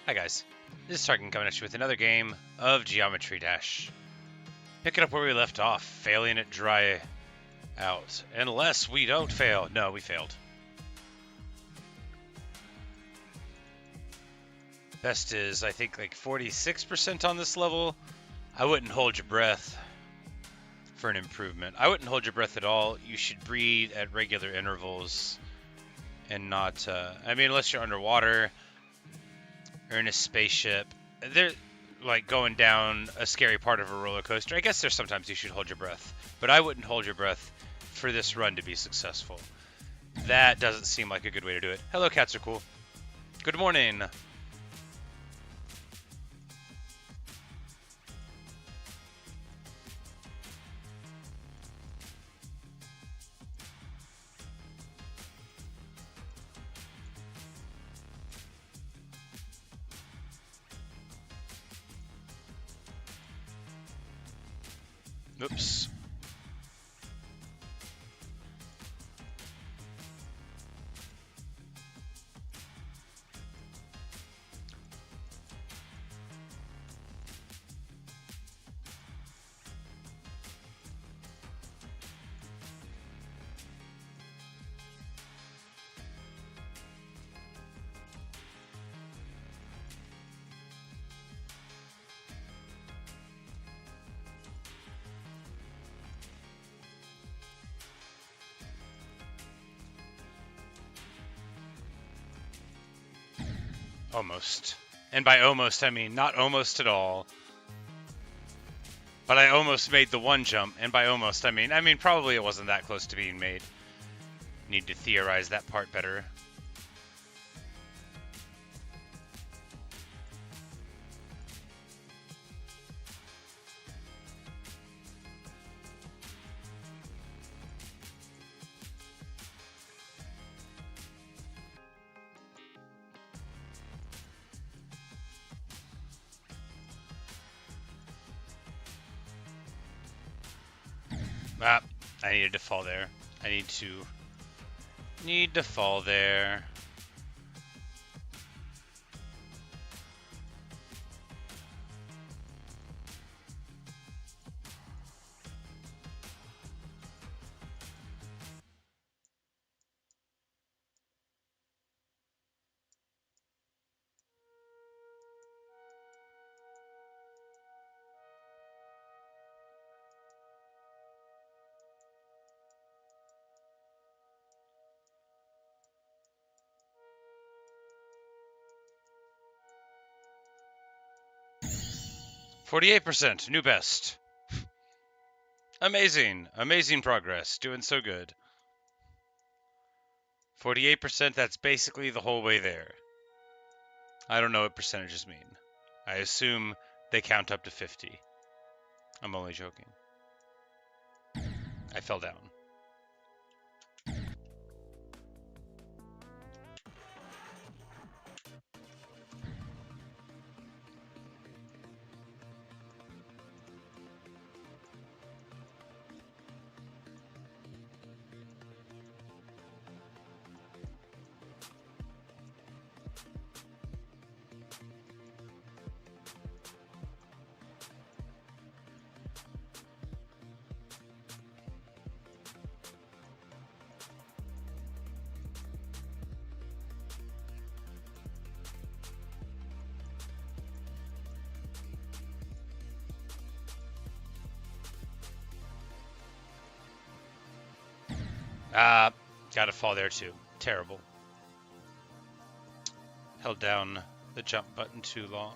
Hi guys, this is Tarkin coming at you with another game of Geometry Dash. Picking up where we left off, failing at dry out. Unless we don't fail. No, we failed. Best is, I think, like 46% on this level. I wouldn't hold your breath for an improvement. I wouldn't hold your breath at all. You should breathe at regular intervals and not, unless you're underwater or in a spaceship. They're like going down a scary part of a roller coaster. I guess there's sometimes you should hold your breath, but I wouldn't hold your breath for this run to be successful. That doesn't seem like a good way to do it. Hello, cats are cool. Good morning. Oops. Almost. And by almost, I mean not almost at all. But I almost made the one jump, and by almost, I mean probably it wasn't that close to being made. Need to theorize that part better. Ah, I needed to fall there. I need to fall there. %, new best. Amazing, amazing progress, doing so good. 48%, that's basically the whole way there. I don't know what percentages mean. I assume they count up to 50. I'm only joking. I fell down. Gotta fall there too. Terrible. Held down the jump button too long.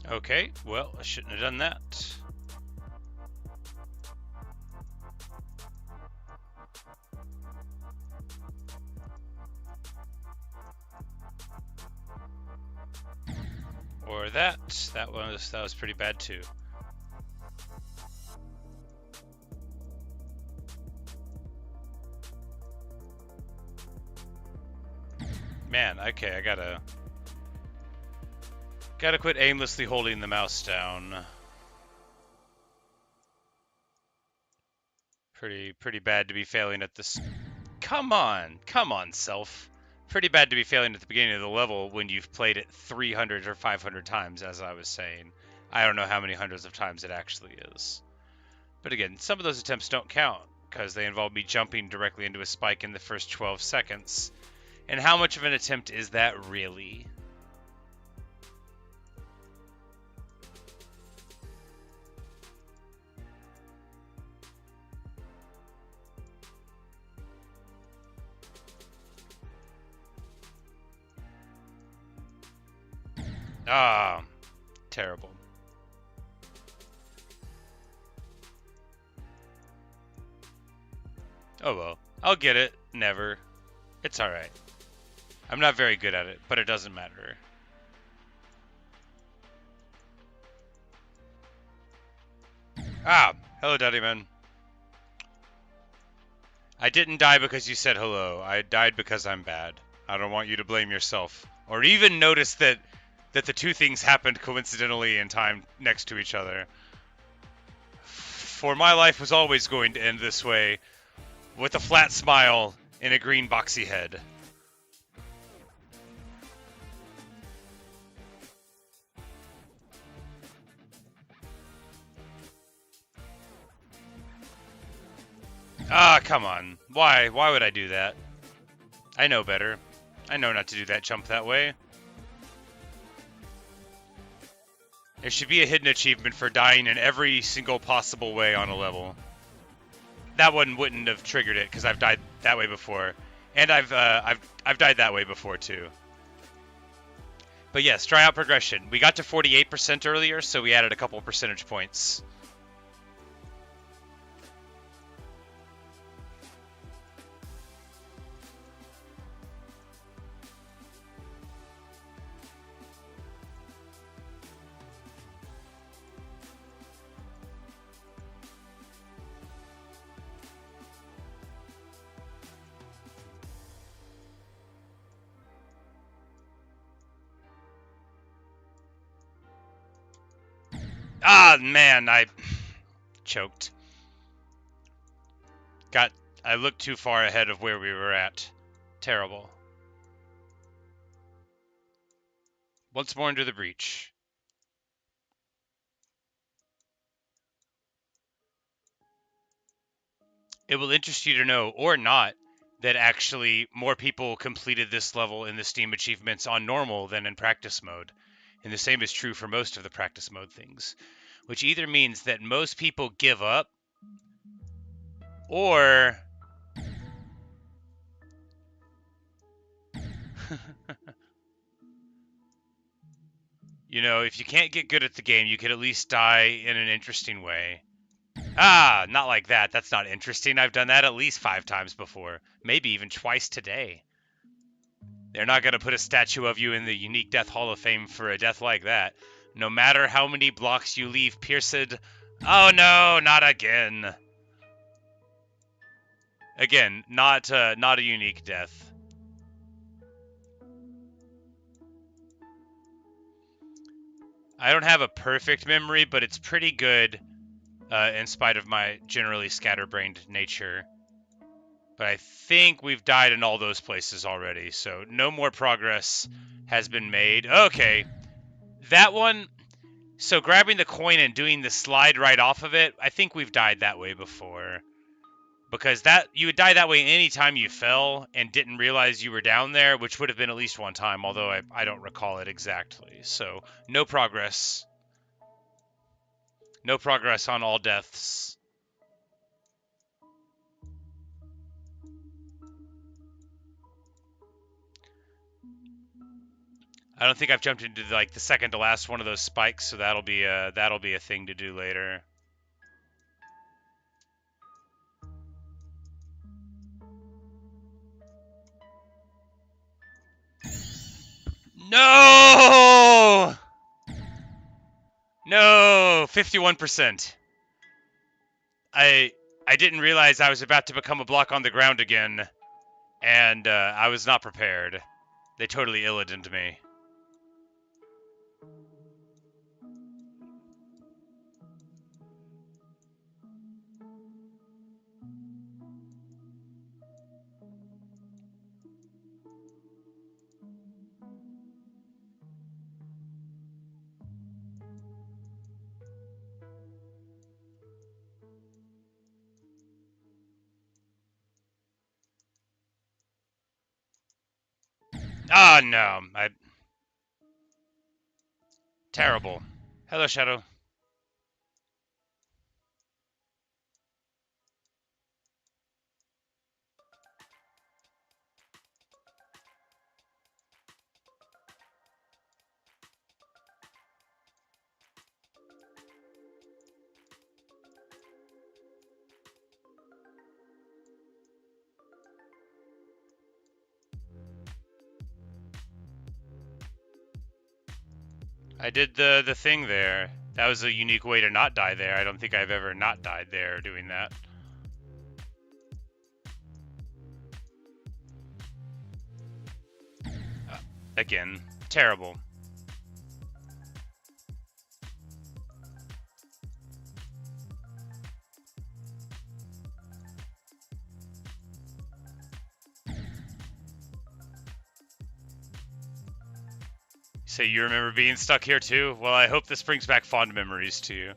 Okay, well, I shouldn't have done that. Or that. That was pretty bad too. Man, okay, I gotta quit aimlessly holding the mouse down. Pretty bad to be failing at this. Come on, self. Pretty bad to be failing at the beginning of the level when you've played it 300 or 500 times, as I was saying. I don't know how many hundreds of times it actually is. But again, some of those attempts don't count, because they involve me jumping directly into a spike in the first 12 seconds. And how much of an attempt is that really? Ah, terrible. Oh well, I'll get it. Never. It's alright. I'm not very good at it, but it doesn't matter. Ah, hello, Daddy Man. I didn't die because you said hello. I died because I'm bad. I don't want you to blame yourself. Or even notice that the two things happened coincidentally in time next to each other. For my life was always going to end this way, with a flat smile and a green boxy head. Ah, come on. Why? Why would I do that? I know better. I know not to do that jump that way. There should be a hidden achievement for dying in every single possible way on a level. That one wouldn't have triggered it because I've died that way before, and I've died that way before too. But yes, try out progression. We got to 48% earlier, so we added a couple percentage points. Ah, man, I choked. I looked too far ahead of where we were at. Terrible. Once more into the breach. It will interest you to know, or not, that actually more people completed this level in the Steam achievements on normal than in practice mode. And the same is true for most of the practice mode things. Which either means that most people give up, or you know, if you can't get good at the game, you could at least die in an interesting way. Ah, not like that. That's not interesting. I've done that at least 5 times before. Maybe even twice today. They're not going to put a statue of you in the Unique Death Hall of Fame for a death like that. No matter how many blocks you leave pierced. Oh no, not again. Again, not a unique death. I don't have a perfect memory, but it's pretty good in spite of my generally scatterbrained nature. But I think we've died in all those places already, so no more progress has been made. Okay, that one... So grabbing the coin and doing the slide right off of it, I think we've died that way before. Because that you would die that way anytime you fell and didn't realize you were down there, which would have been at least one time, although I don't recall it exactly. So, no progress. No progress on all deaths. I don't think I've jumped into like the second to last one of those spikes, so that'll be a thing to do later. No! No, 51%. I didn't realize I was about to become a block on the ground again, and I was not prepared. They totally Illidaned me. Ah, no. Terrible. Hello, Shadow. I did the thing there. That was a unique way to not die there. I don't think I've ever not died there doing that. Again, terrible. So you remember being stuck here too? Well, I hope this brings back fond memories to you.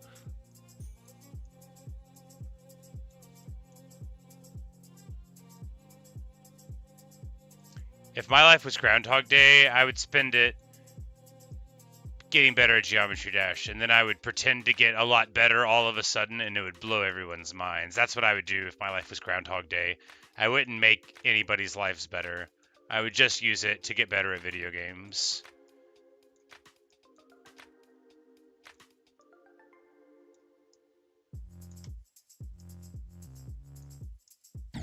If my life was Groundhog Day, I would spend it getting better at Geometry Dash, and then I would pretend to get a lot better all of a sudden, and it would blow everyone's minds. That's what I would do if my life was Groundhog Day. I wouldn't make anybody's lives better. I would just use it to get better at video games.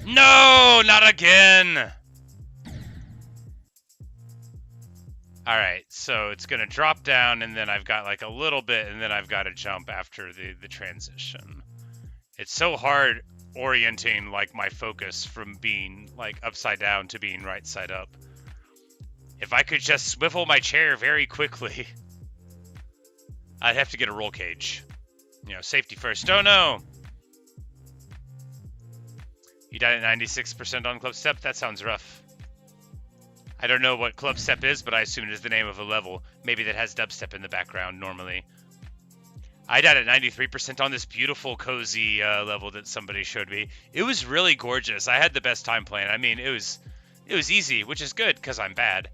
No, not again! Alright, so it's going to drop down, and then I've got like a little bit, and then I've got to jump after the transition. It's so hard orienting like my focus from being like upside down to being right side up. If I could just swivel my chair very quickly, I'd have to get a roll cage. You know, safety first. Oh no! You died at 96% on Club Step? That sounds rough. I don't know what Club Step is, but I assume it is the name of a level. Maybe that has dubstep in the background normally. I died at 93% on this beautiful, cozy level that somebody showed me. It was really gorgeous. I had the best time playing. I mean, it was easy, which is good because I'm bad.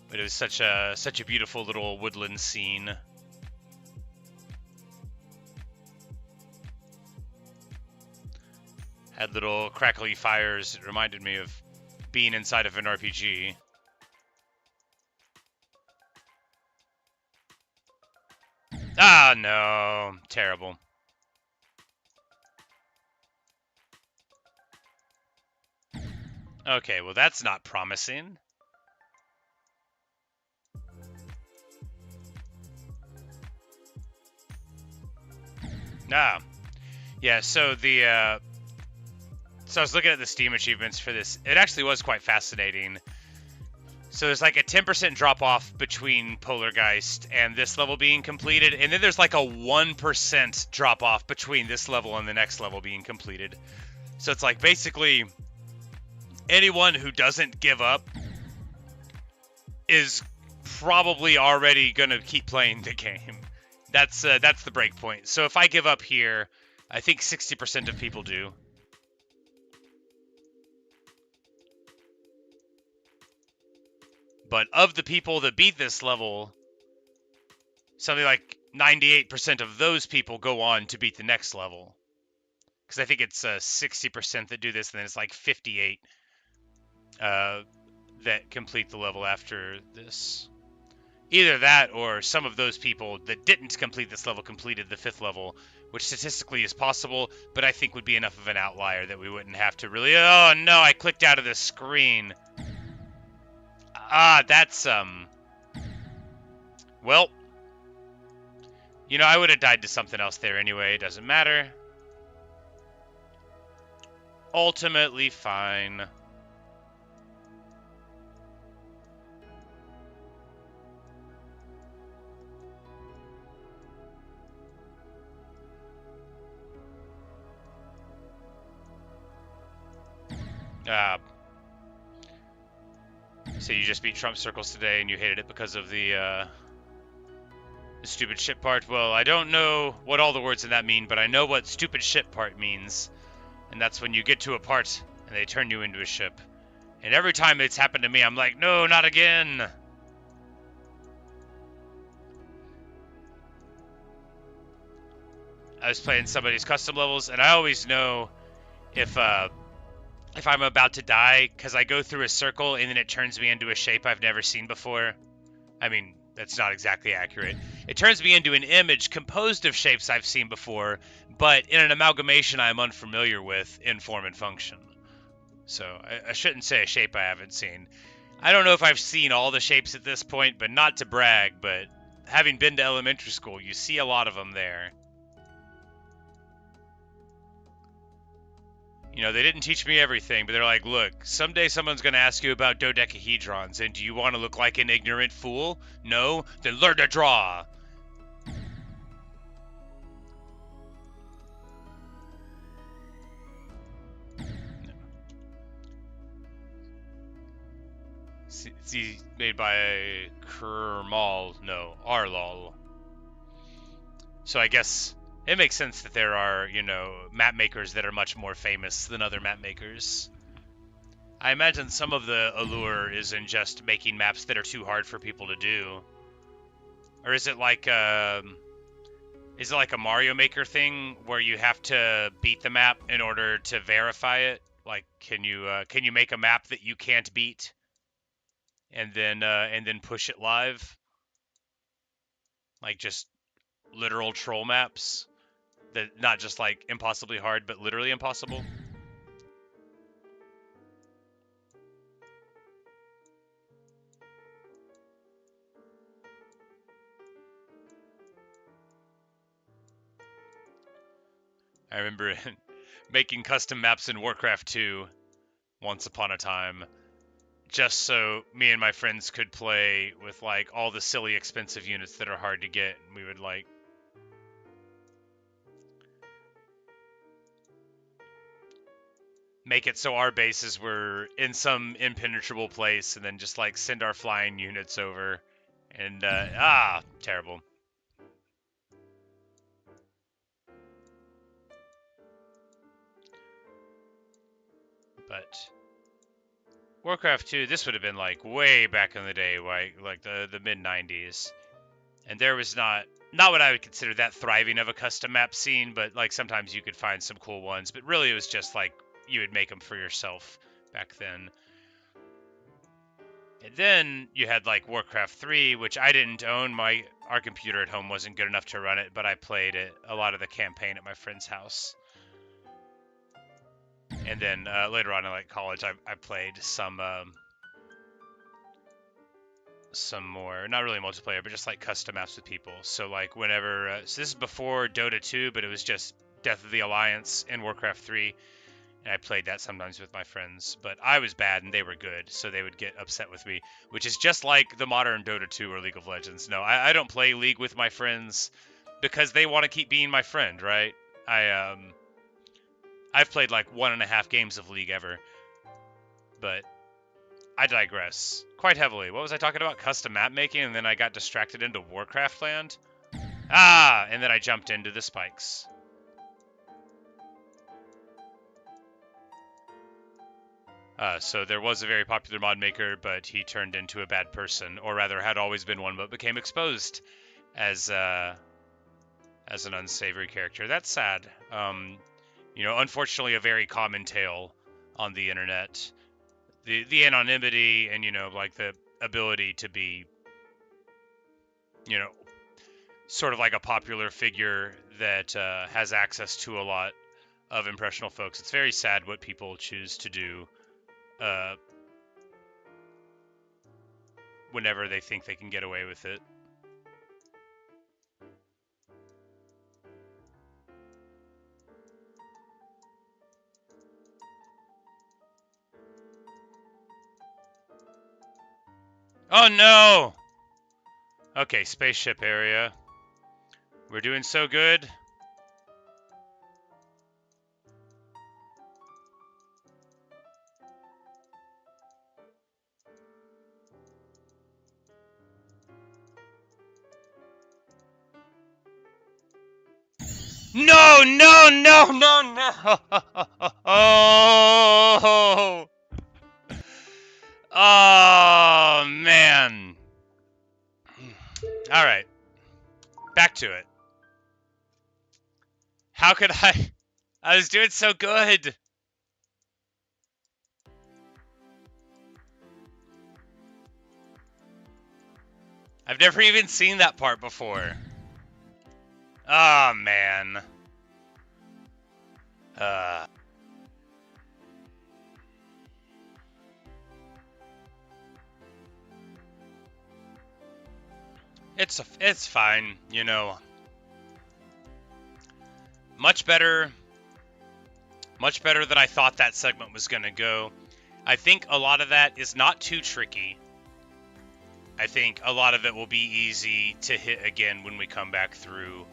But it was such a beautiful little woodland scene. Had little crackly fires. It reminded me of being inside of an RPG. Ah, no. Terrible. Okay, well that's not promising. Ah. Yeah, so the so I was looking at the Steam achievements for this. It actually was quite fascinating. So there's like a 10% drop off between Polargeist and this level being completed, and then there's like a 1% drop off between this level and the next level being completed. So it's like basically anyone who doesn't give up is probably already gonna keep playing the game. That's the break point. So if I give up here, I think 60% of people do. But of the people that beat this level, something like 98% of those people go on to beat the next level. Because I think it's 60% that do this, and then it's like 58 that complete the level after this. Either that, or some of those people that didn't complete this level completed the 5th level, which statistically is possible, but I think would be enough of an outlier that we wouldn't have to really... Oh no, I clicked out of the screen. Ah, that's, well, you know, I would have died to something else there anyway. It doesn't matter. Ultimately fine. Uh, so you just beat Trump circles today, and you hated it because of the stupid ship part. Well, I don't know what all the words in that mean, but I know what stupid ship part means, and that's when you get to a part and they turn you into a ship. And every time it's happened to me, I'm like, no, not again. I was playing somebody's custom levels, and I always know if I'm about to die, because I go through a circle and then it turns me into a shape I've never seen before. I mean, that's not exactly accurate. It turns me into an image composed of shapes I've seen before, but in an amalgamation I'm unfamiliar with in form and function. So I shouldn't say a shape I haven't seen. I don't know if I've seen all the shapes at this point, but not to brag, but having been to elementary school, you see a lot of them there. You know, they didn't teach me everything, but they're like, look, someday someone's going to ask you about dodecahedrons, and do you want to look like an ignorant fool? No? Then learn to draw! See, made by Kermal, no, Arlol. So I guess it makes sense that there are, you know, map makers that are much more famous than other map makers. I imagine some of the allure is in just making maps that are too hard for people to do. Or is it like a Mario Maker thing where you have to beat the map in order to verify it? Like, can you make a map that you can't beat, and then push it live? Like just literal troll maps that not just like impossibly hard, but literally impossible. I remember making custom maps in Warcraft 2 once upon a time, just so me and my friends could play with like all the silly expensive units that are hard to get. And we would like make it so our bases were in some impenetrable place and then just like send our flying units over. And terrible. But Warcraft 2, this would have been like way back in the day, like the mid 90s. And there was not what I would consider that thriving of a custom map scene, but like sometimes you could find some cool ones, but really it was just like you would make them for yourself back then. And then you had like Warcraft 3, which I didn't own. Our computer at home wasn't good enough to run it, but I played it a lot of the campaign at my friend's house. And then later on in like college, I played some more, not really multiplayer, but just like custom maps with people. So like whenever, so this is before Dota 2, but it was just Death of the Alliance and Warcraft 3. And I played that sometimes with my friends, but I was bad and they were good, so they would get upset with me, which is just like the modern Dota 2 or League of Legends. No, I don't play League with my friends because they want to keep being my friend, right? I've played like 1.5 games of League ever, but I digress quite heavily. What was I talking about? Custom map making, and then I got distracted into Warcraft land. And then I jumped into the spikes. So there was a very popular mod maker, but he turned into a bad person, or rather had always been one, but became exposed as an unsavory character. That's sad. You know, unfortunately, a very common tale on the internet. The anonymity and, you know, like the ability to be, you know, sort of like a popular figure that has access to a lot of impressionable folks. It's very sad what people choose to do whenever they think they can get away with it. Oh no! Okay, spaceship area. We're doing so good. No, no, no, no, no! Oh! Oh, man. Alright. Back to it. How could I... I was doing so good! I've never even seen that part before. Oh, man. It's fine, you know. Much better than I thought that segment was gonna go. I think a lot of that is not too tricky. I think a lot of it will be easy to hit again when we come back through.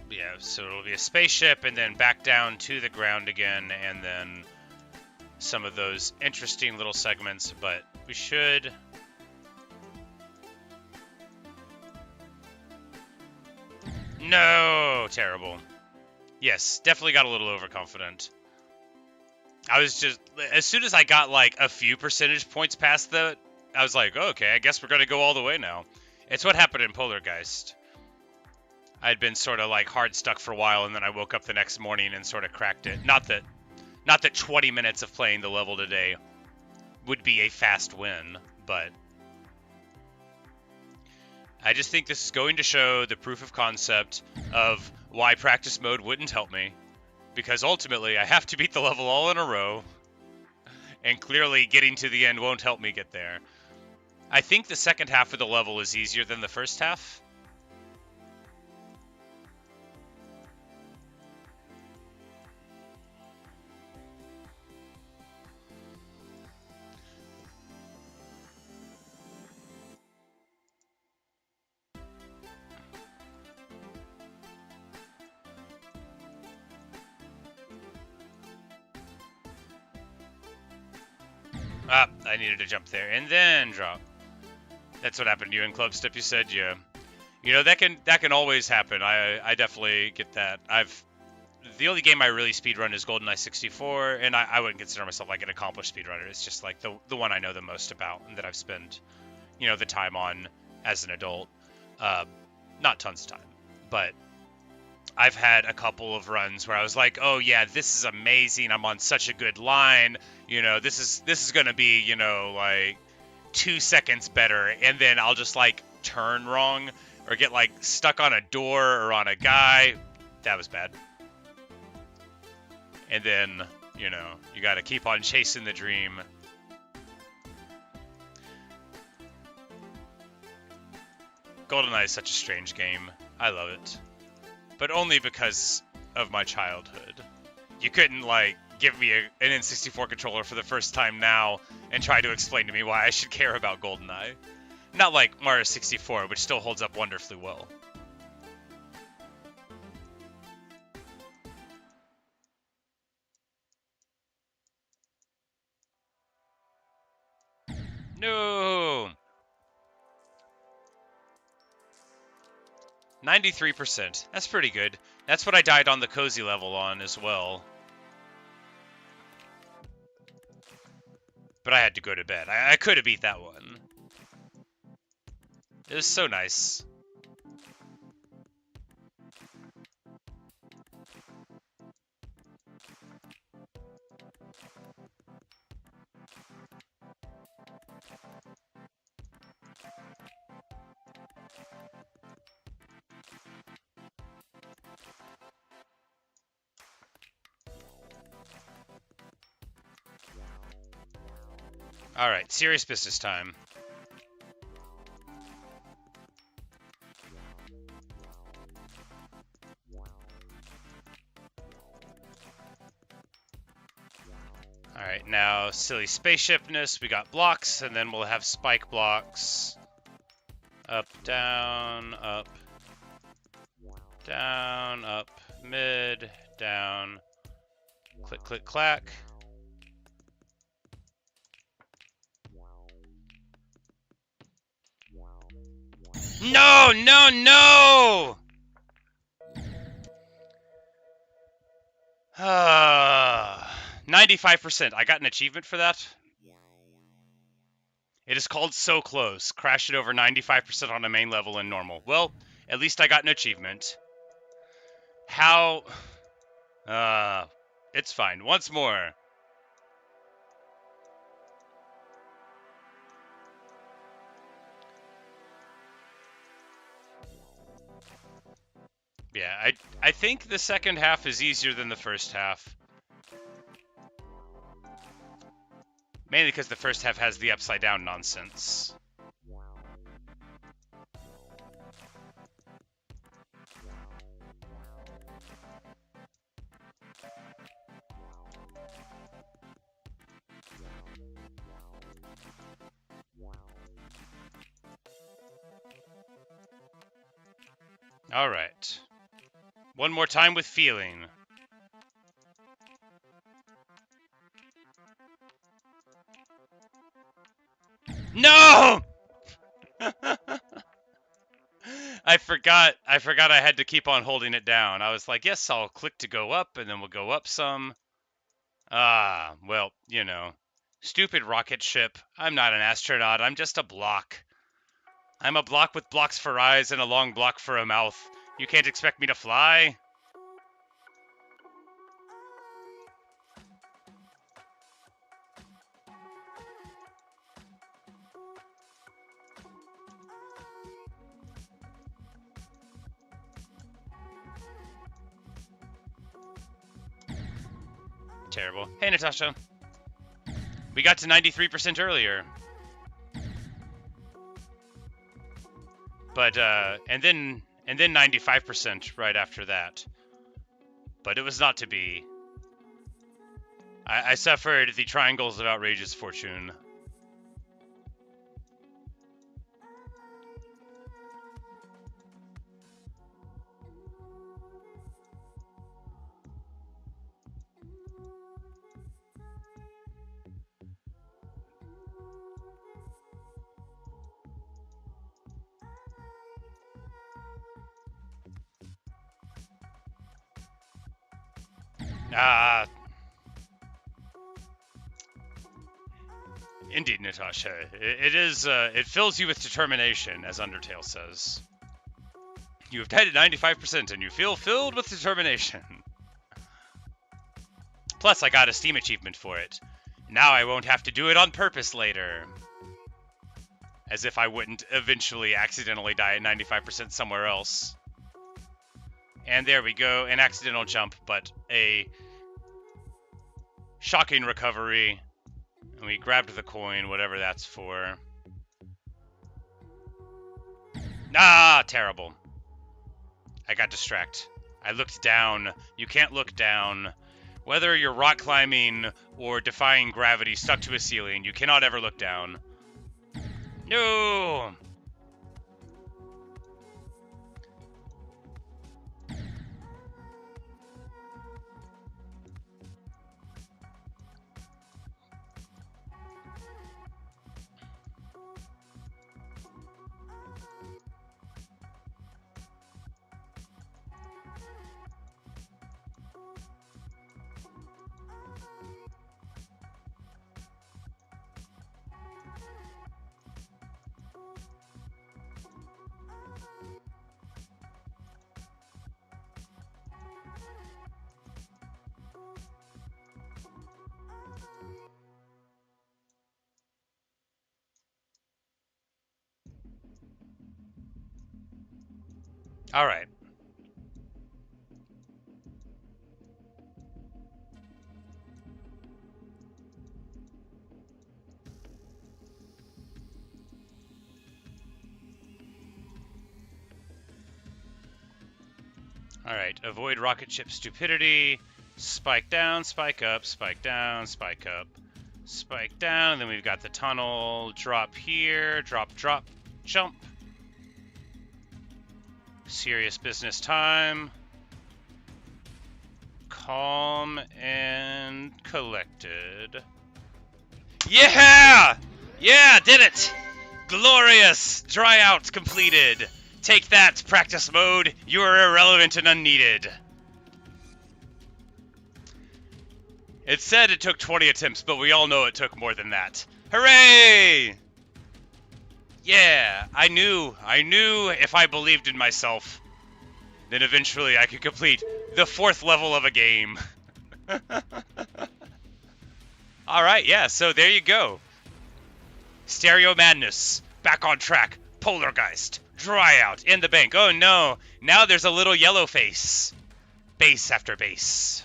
Yeah, so it'll be a spaceship and then back down to the ground again, and then some of those interesting little segments, but we should... No! Terrible. Yes, definitely got a little overconfident. I was just... As soon as I got, like, a few percentage points past that, I was like, oh, okay, I guess we're gonna go all the way now. It's what happened in Polargeist. I'd been sort of, like, hard stuck for a while, and then I woke up the next morning and sort of cracked it. Not that 20 minutes of playing the level today would be a fast win, but... I just think this is going to show the proof of concept of why practice mode wouldn't help me. Because ultimately, I have to beat the level all in a row. And clearly, getting to the end won't help me get there. I think the second half of the level is easier than the first half. Ah, I needed to jump there and then drop. That's what happened to you in Club Step, you said, yeah. You know, that can always happen. I definitely get that. The only game I really speedrun is GoldenEye 64, and I wouldn't consider myself like an accomplished speedrunner. It's just like the one I know the most about and that I've spent, you know, the time on as an adult. Not tons of time, but I've had a couple of runs where I was like, oh yeah, this is amazing. I'm on such a good line. You know, this is gonna be, you know, like 2 seconds better, and then I'll just like turn wrong or get like stuck on a door or on a guy. That was bad. And then, you know, you gotta keep on chasing the dream. GoldenEye is such a strange game. I love it. But only because of my childhood. You couldn't, like, give me an N64 controller for the first time now and try to explain to me why I should care about GoldenEye. Not like Mario 64, which still holds up wonderfully well. No! 93%. That's pretty good. That's what I died on the cozy level on as well. But I had to go to bed. I could have beat that one. It was so nice. Alright, serious business time. Alright, now silly spaceshipness. We got blocks, and then we'll have spike blocks. Up, down, up. Down, up, mid, down. Click, click, clack. No, no, no! 95%. I got an achievement for that. It is called So Close. Crash it over 95% on a main level in normal. Well, at least I got an achievement. How? It's fine. Once more. Yeah, I think the second half is easier than the first half. Mainly because the first half has the upside down nonsense. Alright. One more time with feeling. No! I forgot I had to keep on holding it down. I was like, yes, I'll click to go up, and then we'll go up some. Well, you know. Stupid rocket ship. I'm not an astronaut, I'm just a block. I'm a block with blocks for eyes and a long block for a mouth. You can't expect me to fly? Terrible. Hey, Natasha. We got to 93% earlier. But, and then 95% right after that. But it was not to be. I suffered the triangles of outrageous fortune. Indeed, Natasha. It fills you with determination, as Undertale says. You have died at 95% and you feel filled with determination. Plus, I got a Steam achievement for it. Now I won't have to do it on purpose later. As if I wouldn't eventually accidentally die at 95% somewhere else. And there we go, an accidental jump, but a shocking recovery. And we grabbed the coin, whatever that's for. Ah, terrible. I got distracted. I looked down. You can't look down. Whether you're rock climbing or defying gravity stuck to a ceiling, you cannot ever look down. No! All right. All right. Avoid rocket ship stupidity. Spike down, spike up, spike down, spike up, spike down. And then we've got the tunnel. Drop here. Drop, drop, jump. Serious business time. Calm and collected. Yeah! Yeah, did it! Glorious! Dry out completed. Take that, practice mode! You are irrelevant and unneeded. It said it took 20 attempts, but we all know it took more than that. Hooray! Yeah, I knew if I believed in myself, then eventually I could complete the 4th level of a game. Alright, yeah, so there you go. Stereo Madness, back on track. Polargeist, Dry Out, in the bank. Oh no, now there's a little yellow face. Base after base.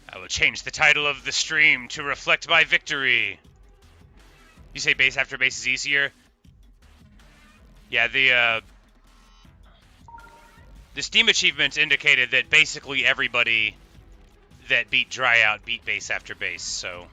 I will change the title of the stream to reflect my victory. You say base after base is easier? Yeah, the Steam achievements indicated that basically everybody that beat Dry Out beat base after base, so...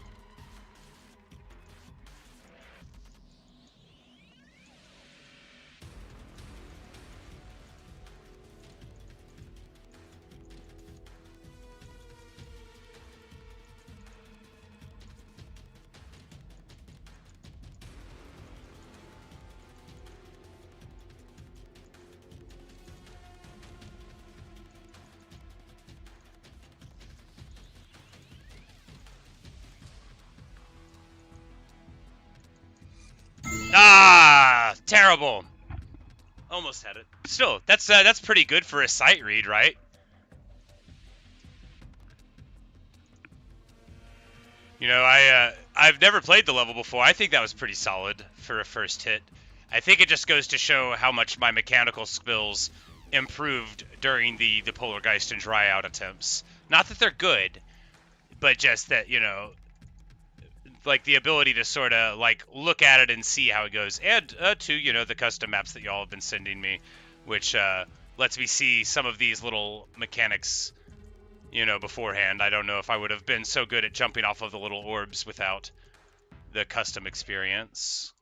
Ah, terrible. Almost had it. Still, that's pretty good for a sight read, right? You know, I've never played the level before. I think that was pretty solid for a first hit. I think it just goes to show how much my mechanical skills improved during the Polargeist and Dry Out attempts. Not that they're good, but just that, you know, like the ability to sort of like look at it and see how it goes, and to, you know, the custom maps that y'all have been sending me, which lets me see some of these little mechanics, you know, beforehand. I don't know if I would have been so good at jumping off of the little orbs without the custom experience.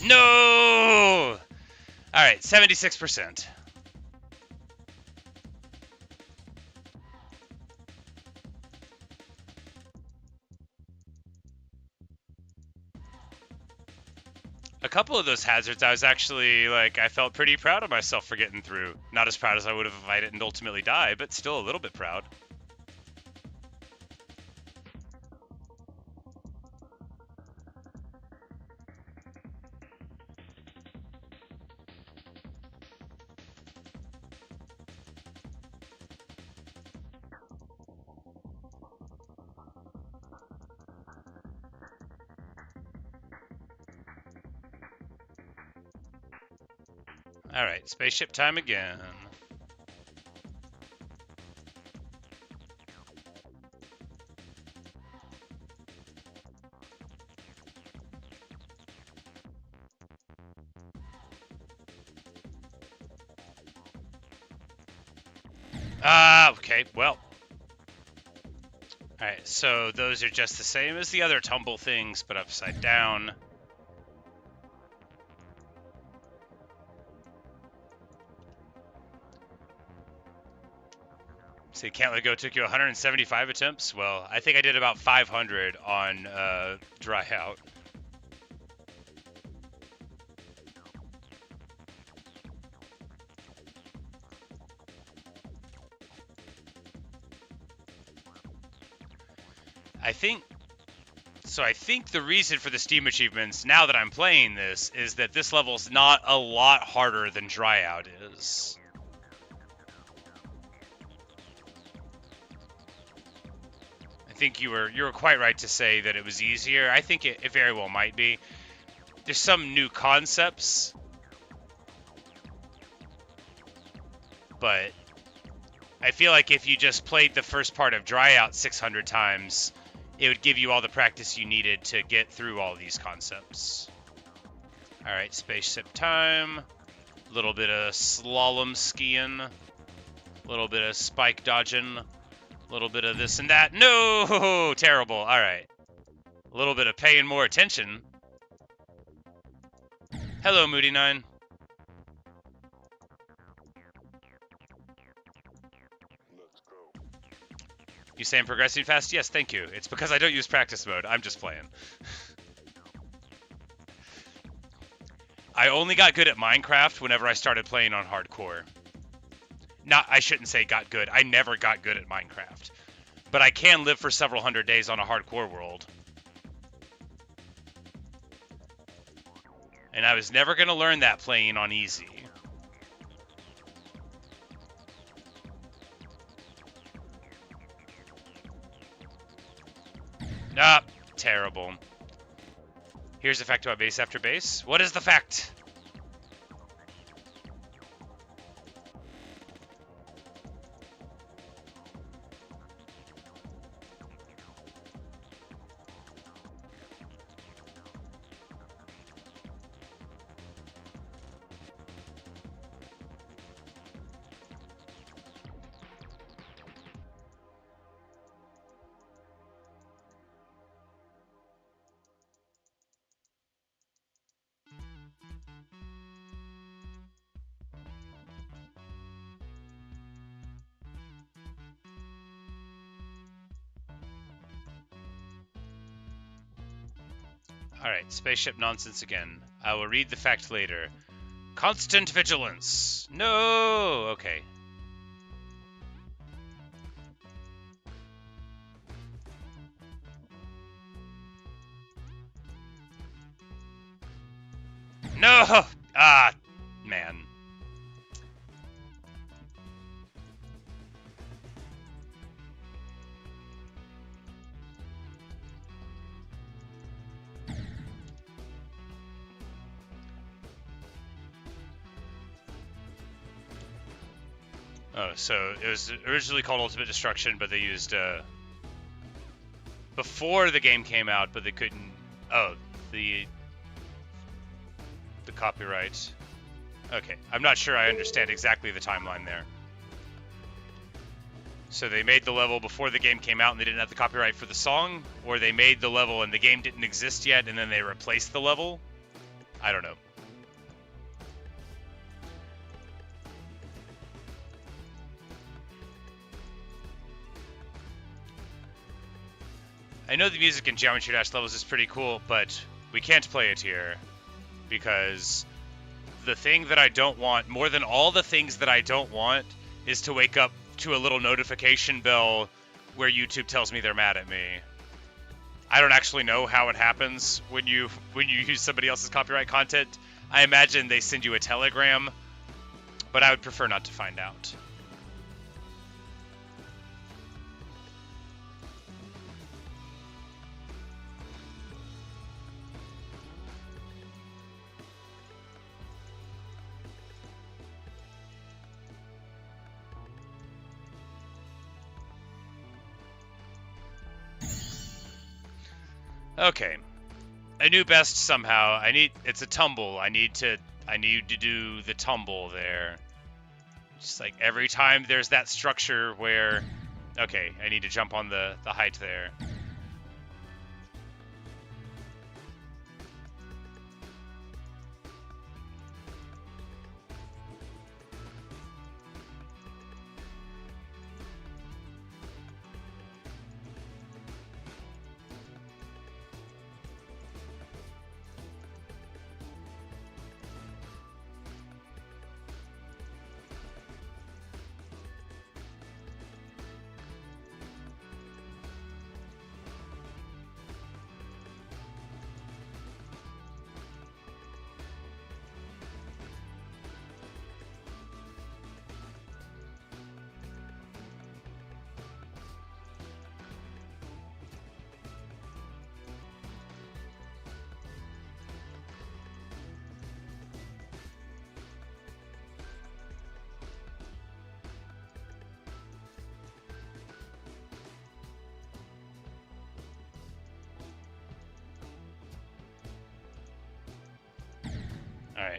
No! Alright, 76%. A couple of those hazards, I was actually, like, I felt pretty proud of myself for getting through. Not as proud as I would have if I didn't ultimately die, but still a little bit proud. Alright, spaceship time again. Okay, well. Alright, so those are just the same as the other tumble things, but upside down. So Can't Let Go took you 175 attempts? Well, I think I did about 500 on Dry Out. I think the reason for the Steam achievements, now that I'm playing this, is that this level's not a lot harder than Dry Out is. I think you were quite right to say that it was easier. I think it very well might be. There's some new concepts, but I feel like if you just played the first part of Dryout 600 times, it would give you all the practice you needed to get through all these concepts. Alright, spaceship time. A little bit of slalom skiing. A little bit of spike dodging. A little bit of this and that. No! Terrible. Alright. A little bit of paying more attention. Hello, Moody9. You say I'm progressing fast? Yes, thank you. It's because I don't use practice mode. I'm just playing. I only got good at Minecraft whenever I started playing on hardcore. I shouldn't say got good. I never got good at Minecraft. But I can live for several hundred days on a hardcore world. And I was never going to learn that playing on easy. Ah, terrible. Here's the fact about base after base. What is the fact? Alright, spaceship nonsense again. I will read the fact later. Constant vigilance. No! Okay. No! Ah, man. Oh, so it was originally called Ultimate Destruction, but they used, before the game came out, but they couldn't, the copyright. Okay, I'm not sure I understand exactly the timeline there. So they made the level before the game came out and they didn't have the copyright for the song, or they made the level and the game didn't exist yet and then they replaced the level? I don't know. I know the music in Geometry Dash levels is pretty cool, but we can't play it here because the thing that I don't want, more than all the things that I don't want, is to wake up to a little notification bell where YouTube tells me they're mad at me. I don't actually know how it happens when you use somebody else's copyright content. I imagine they send you a telegram, but I would prefer not to find out. Okay. I knew best somehow. It's a tumble. I need to do the tumble there. Just like every time there's that structure where, okay, I need to jump on the height there.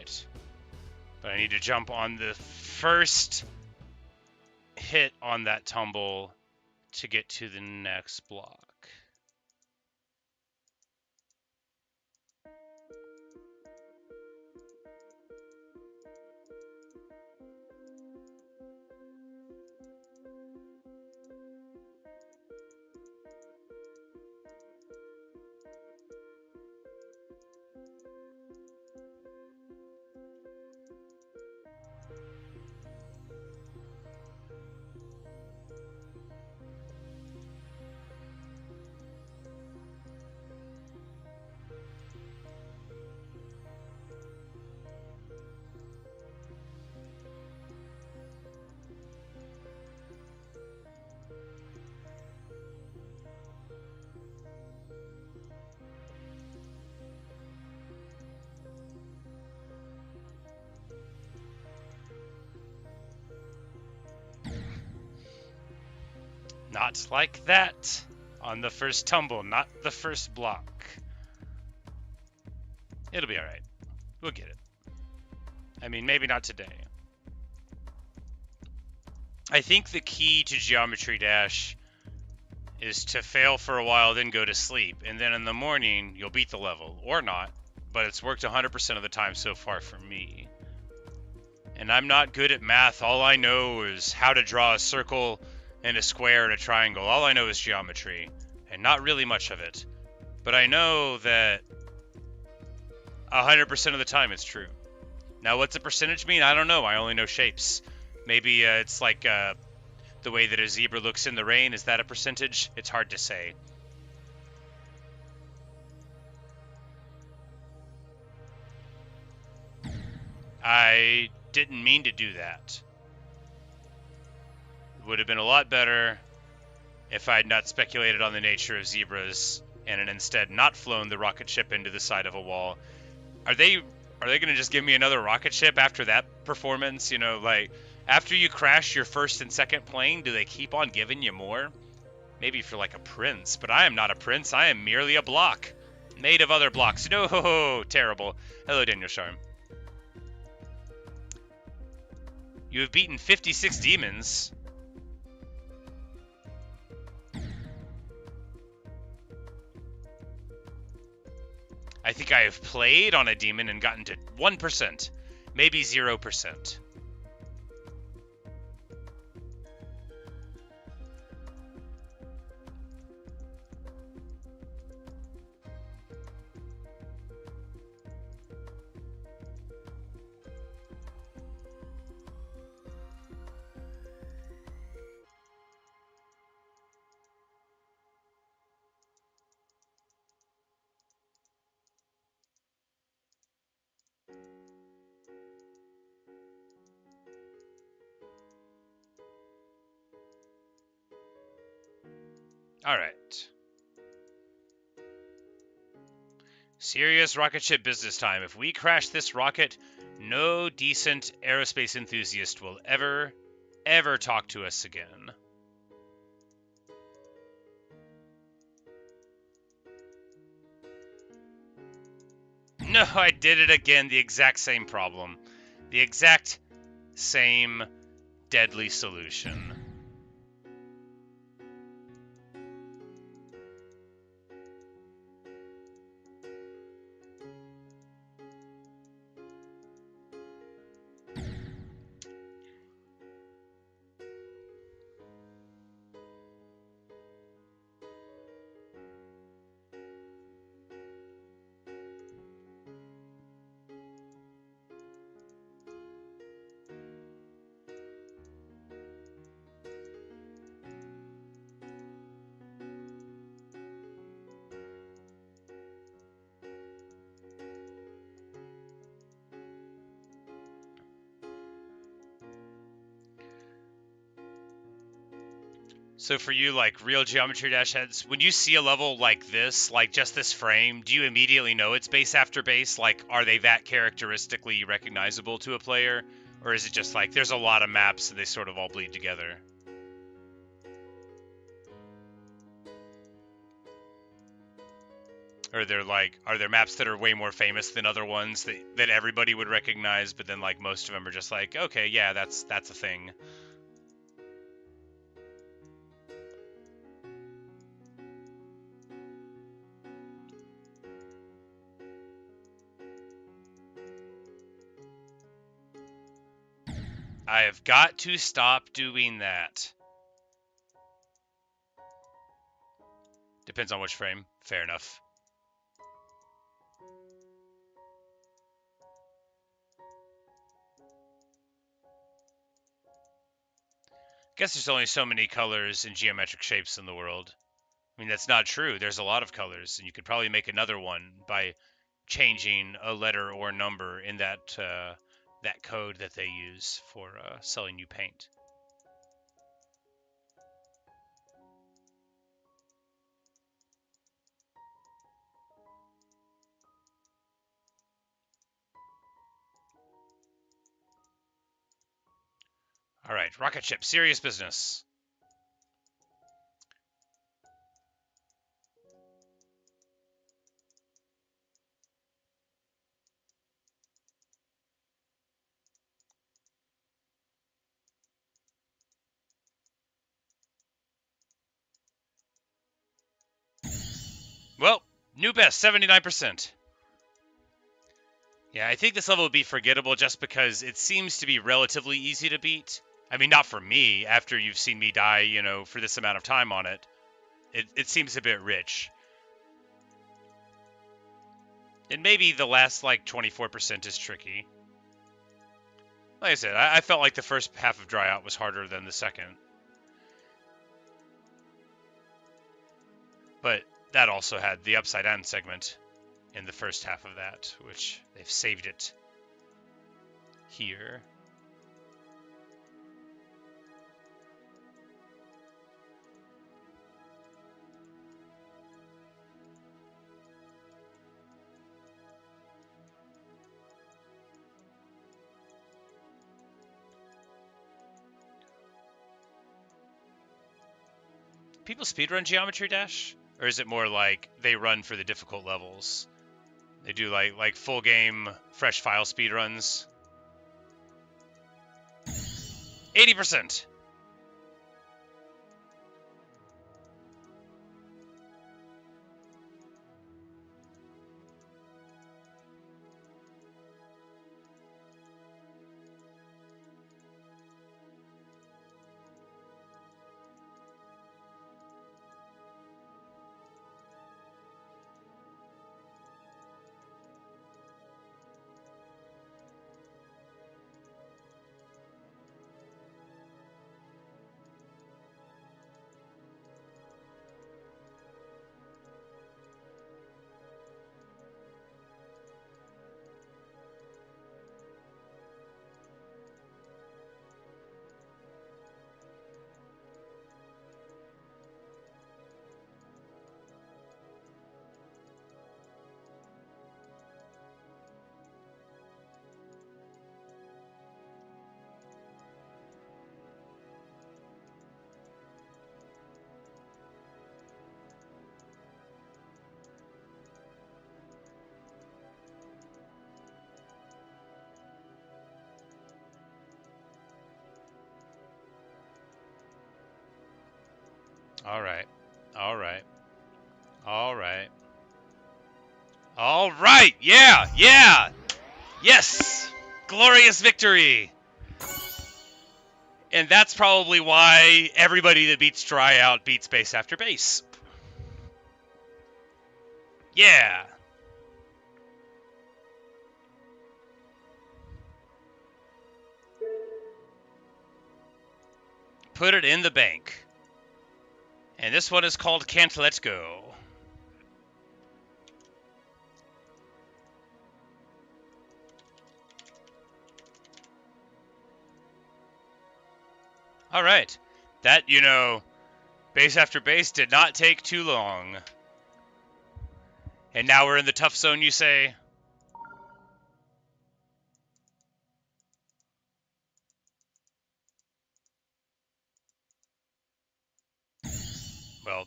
right. But I need to jump on the first hit on that tumble to get to the next block. Not like that. On the first tumble, not the first block. It'll be alright. We'll get it. I mean, maybe not today. I think the key to Geometry Dash is to fail for a while, then go to sleep. And then in the morning, you'll beat the level. Or not. But it's worked 100% of the time so far for me. And I'm not good at math. All I know is how to draw a circle and a square and a triangle. All I know is geometry, and not really much of it. But I know that 100% of the time it's true. Now, what's a percentage mean? I don't know. I only know shapes. Maybe it's like the way that a zebra looks in the rain. Is that a percentage? It's hard to say. I didn't mean to do that. It would have been a lot better if I had not speculated on the nature of zebras and had instead not flown the rocket ship into the side of a wall. Are they going to just give me another rocket ship after that performance? You know, like, after you crash your first and second plane, do they keep on giving you more? Maybe for like a prince, but I am not a prince. I am merely a block made of other blocks. No, terrible. Hello, Daniel Sharm. You have beaten 56 demons. I think I have played on a demon and gotten to 1%, maybe 0%. All right. Serious rocket ship business time. If we crash this rocket, no decent aerospace enthusiast will ever talk to us again. No, I did it again. The exact same problem. The exact same deadly solution. So for you, like, real Geometry Dash heads, when you see a level like this, like just this frame, do you immediately know it's base after base? Like, are they that characteristically recognizable to a player? Or is it just like, there's a lot of maps and they sort of all bleed together? Or are there maps that are way more famous than other ones that everybody would recognize, but then like most of them are just like, okay, yeah, that's a thing. I have got to stop doing that. Depends on which frame. Fair enough. Guess there's only so many colors and geometric shapes in the world. I mean, that's not true. There's a lot of colors, and you could probably make another one by changing a letter or number in that code that they use for selling you paint. All right, rocket ship, serious business. Well, new best, 79%. Yeah, I think this level would be forgettable just because it seems to be relatively easy to beat. I mean, not for me, after you've seen me die, for this amount of time on it. It seems a bit rich. And maybe the last, 24% is tricky. Like I said, I felt like the first half of Dry Out was harder than the second. But that also had the Upside Down segment in the first half of that, which they've saved it here. People speedrun Geometry Dash? Or is it more like they run for the difficult levels? They do like full game fresh file speedruns. 80%. All right. All right. All right. All right. Yeah. Yeah. Yes. Glorious victory. And that's probably why everybody that beats Dry Out beats Base After Base. Yeah. Put it in the bank. And this one is called Can't Let Go. All right. That, Base After Base did not take too long. And now we're in the tough zone, you say? Well,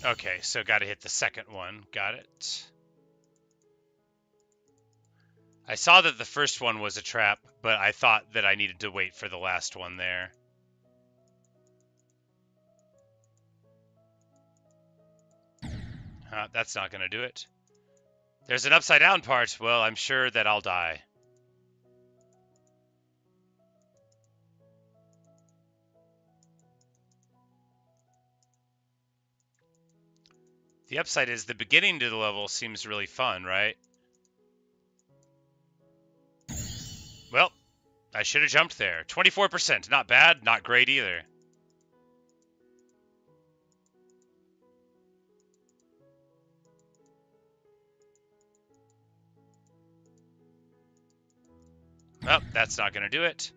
Okay, so got to hit the second one. Got it. I saw that the first one was a trap, but I thought that I needed to wait for the last one there. That's not going to do it. There's an upside down part. Well, I'm sure that I'll die. The upside is the beginning to the level seems really fun, right? Well, I should have jumped there. 24%, not bad, not great either. Well, that's not going to do it.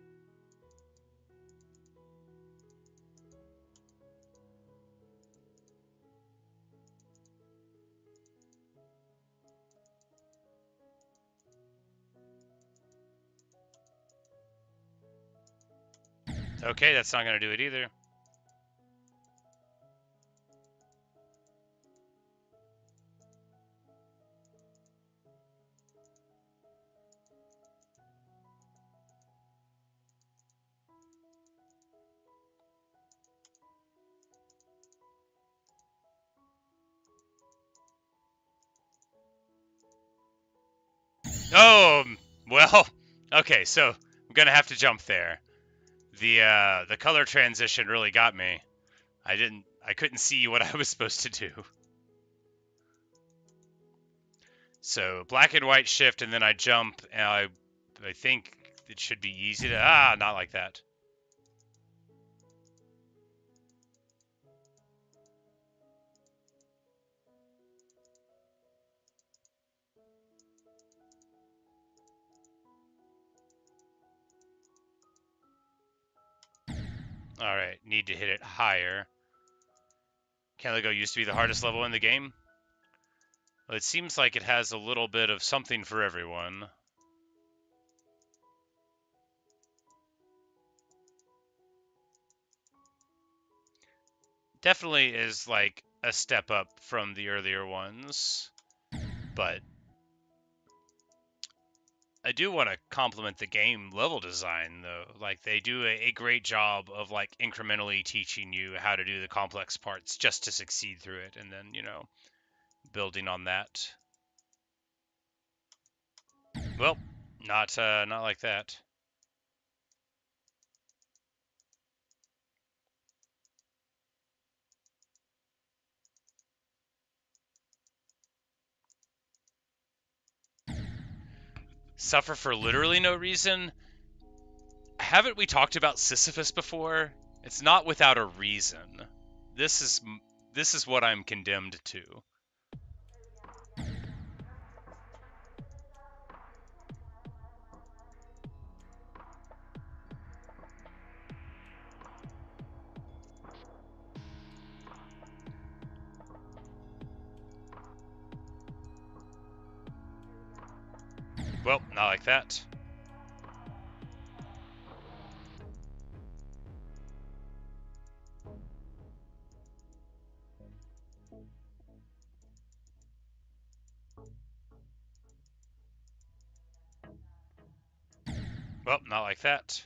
Okay, that's not going to do it either. Oh, well, okay, so I'm going to have to jump there. The color transition really got me. I couldn't see what I was supposed to do. So black and white shift, and then I jump, and I think it should be easy to, not like that. Alright, need to hit it higher. Caligo used to be the hardest level in the game. Well, it seems like it has a little bit of something for everyone. Definitely is like a step up from the earlier ones, but I do want to compliment the game level design though. Like they do a great job of like incrementally teaching you how to do the complex parts just to succeed through it, and then building on that. Well, not like that. Suffer for literally no reason. Haven't we talked about Sisyphus before? It's not without a reason. This is what I'm condemned to. Well, not like that. Well, not like that.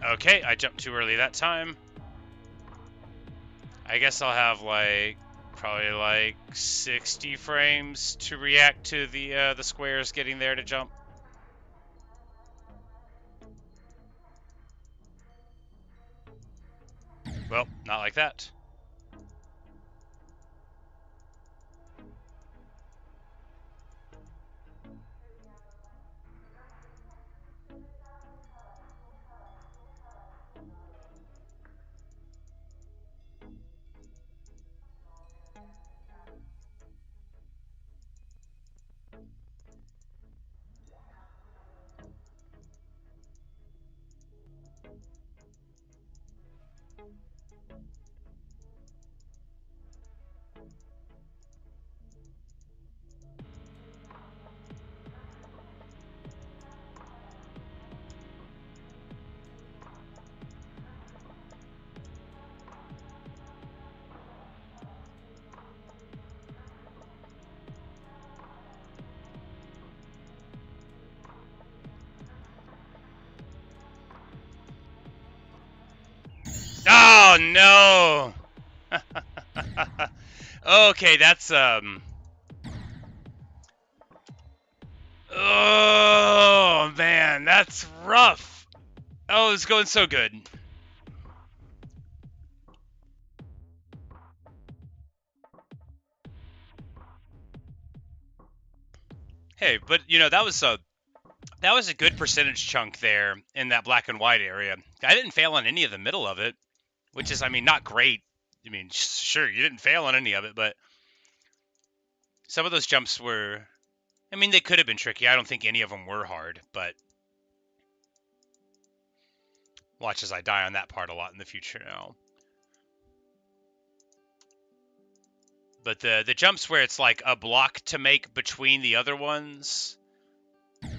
Okay, I jumped too early that time. I guess I'll have probably like 60 frames to react to the squares getting there to jump. Well, not like that. Oh no! Okay, that's oh man, that's rough. Oh, it's going so good. Hey, but you know that was a good percentage chunk there in that black and white area. I didn't fail on any of the middle of it, which is, I mean, not great. I mean, sure, you didn't fail on any of it, but some of those jumps were, I mean, they could have been tricky. I don't think any of them were hard, but watch as I die on that part a lot in the future now. But the jumps where it's like a block to make between the other ones,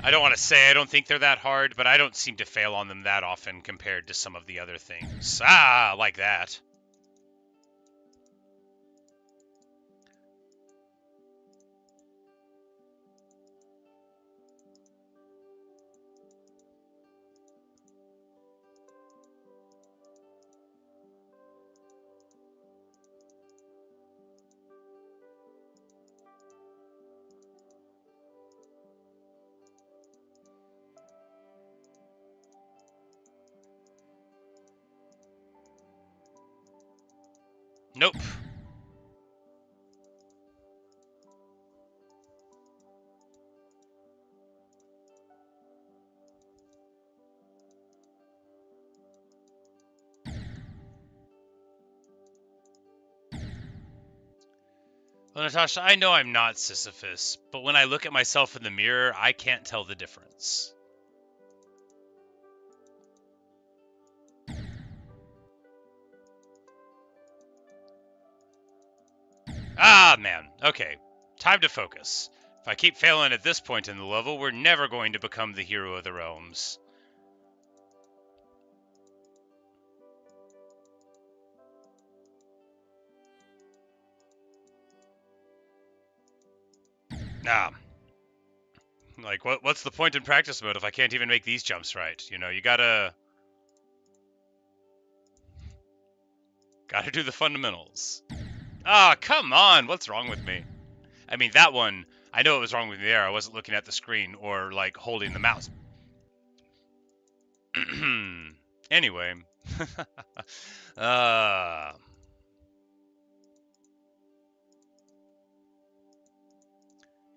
I don't want to say I don't think they're that hard, but I don't seem to fail on them that often compared to some of the other things. Ah, like that. Nope. Well, Natasha, I know I'm not Sisyphus, but when I look at myself in the mirror, I can't tell the difference. Ah, man. Okay. Time to focus. If I keep failing at this point in the level, we're never going to become the hero of the realms. Nah. Like, what's the point in practice mode if I can't even make these jumps right? You know, you gotta do the fundamentals. Ah, come on. What's wrong with me? I mean, that one, I know it was wrong with me there. I wasn't looking at the screen or, like, holding the mouse. Anyway. uh,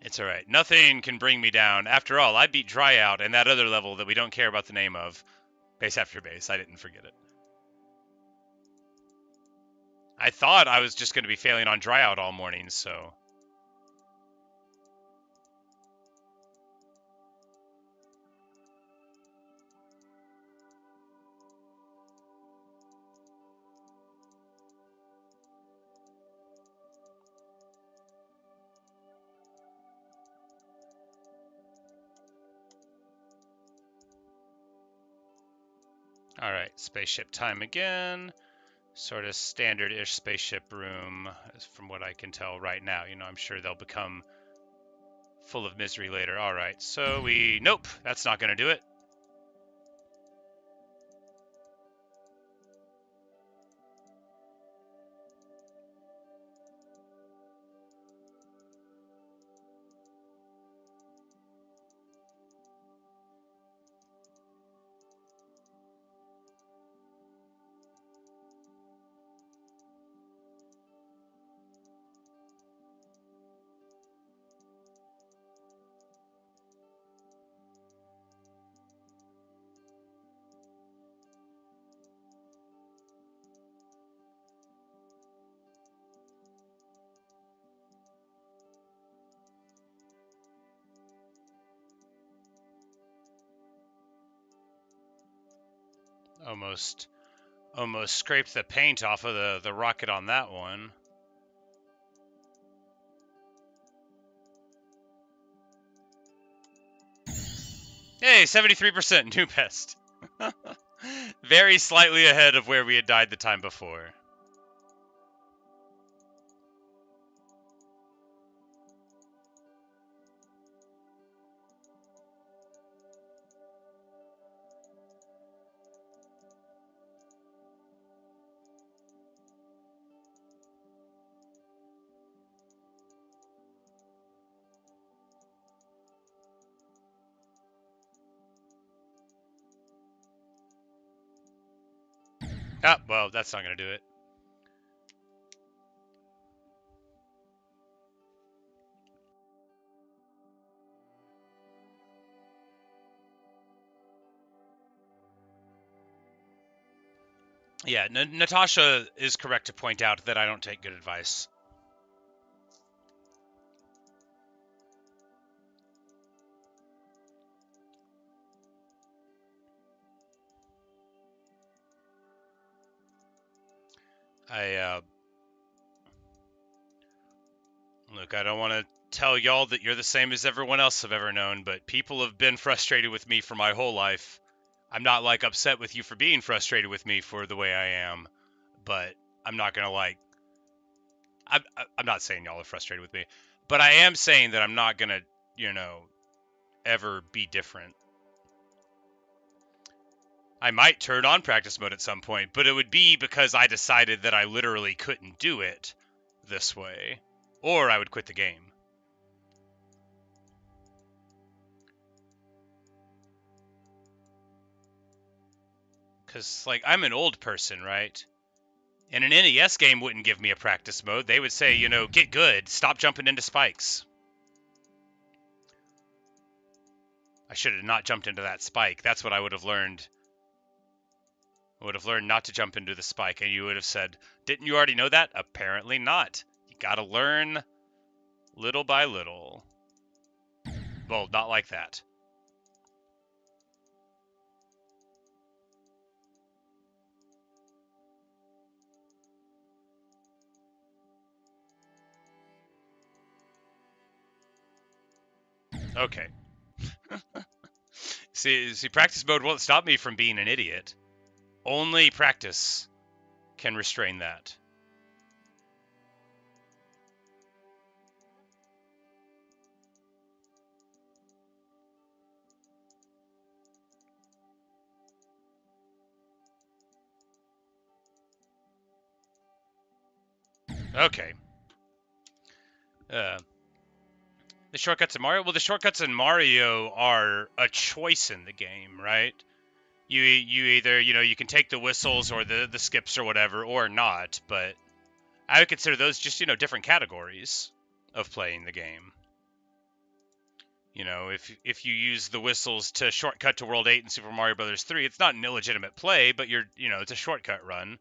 it's alright. Nothing can bring me down. After all, I beat Dryout and that other level that we don't care about the name of. Base after base. I didn't forget it. I thought I was just going to be failing on Dryout all morning, so... Alright, spaceship time again. Sort of standard-ish spaceship room, from what I can tell right now. You know, I'm sure they'll become full of misery later. Alright, so we... Nope, that's not going to do it. Almost Almost scraped the paint off of the rocket on that one. Hey, 73% new best. Very slightly ahead of where we had died the time before. Ah, well, that's not going to do it. Yeah, Natasha is correct to point out that I don't take good advice. Look, I don't want to tell y'all that you're the same as everyone else I've ever known, but people have been frustrated with me for my whole life. I'm not like upset with you for being frustrated with me for the way I am, but I'm not gonna like. I'm not saying y'all are frustrated with me, but I am saying that I'm not gonna, you know, ever be different. I might turn on practice mode at some point, but it would be because I decided that I literally couldn't do it this way, or I would quit the game. Because, like, I'm an old person, right? And an NES game wouldn't give me a practice mode. They would say, you know, get good, stop jumping into spikes. I should have not jumped into that spike. That's what I would have learned. I would have learned not to jump into the spike, and you would have said, didn't you already know that? Apparently not. You gotta learn little by little. Well, not like that. Okay. See, practice mode won't stop me from being an idiot. Only practice can restrain that. Okay. The shortcuts in Mario? Well, the shortcuts in Mario are a choice in the game, right? You either, you know, you can take the whistles or the skips or whatever, or not, but I would consider those just, you know, different categories of playing the game. You know, if you use the whistles to shortcut to World 8 in Super Mario Bros. 3, it's not an illegitimate play, but you know, it's a shortcut run,